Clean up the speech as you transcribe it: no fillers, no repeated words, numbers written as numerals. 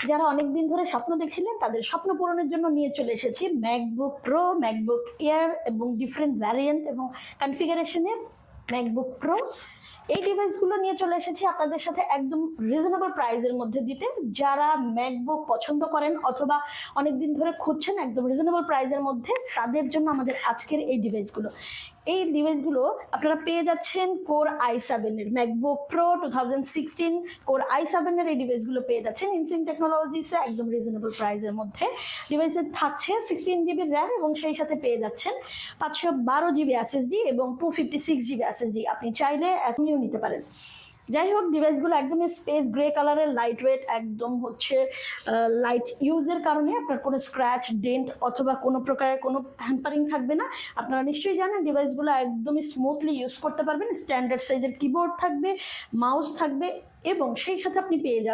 যারা অনেক দিন ধরে স্বপ্ন দেখছিলেন তাদের স্বপ্ন পূরণের জন্য নিয়ে চলে এসেছি ম্যাকবুক প্রো, ম্যাকবুক এয়ার এবং ডিফারেন্ট ভ্যারিয়েন্ট এবং কনফিগারেশনে ম্যাকবুক প্রো। এই ডিভাইসগুলো নিয়ে চলে এসেছি আপনাদের সাথে একদম রিজনেবল প্রাইসের মধ্যে দিতে। যারা ম্যাকবুক পছন্দ করেন অথবা অনেকদিন ধরে খুঁজছেন একদম রিজনেবল প্রাইসের মধ্যে, তাদের জন্য আমাদের আজকের এই ডিভাইসগুলো। এই ডিভাইসগুলো আপনারা পেয়ে যাচ্ছেন কোর i7-এর ম্যাকবুক প্রো 2016 কোর i7-এর এই ডিভাইসগুলো পেয়ে যাচ্ছেন ইনসিং টেকনোলজিসে একদম রিজনেবল প্রাইসের মধ্যে। ডিভাইসে থাকছে 16 GB র্যাম এবং সেই সাথে পেয়ে যাচ্ছেন 512 GB SSD এবং 256 GB SSD। আপনি চাইলে এসএমইউ নিতে পারেন। যাই হোক, ডিভাইসগুলো একদমই স্পেস গ্রে কালারের, লাইট ওয়েট, একদম হচ্ছে লাইট ইউজের কারণে আপনার কোনো স্ক্র্যাচ, ডেন্ট অথবা কোনো প্রকারের কোনো হ্যাম্পারিং থাকবে না। আপনারা নিশ্চয়ই জানেন ডিভাইসগুলো একদমই স্মুথলি ইউজ করতে পারবেন। স্ট্যান্ডার্ড সাইজের কিবোর্ড থাকবে, মাউস থাকবে এবং সেই সাথে আপনি পেয়ে যাবেন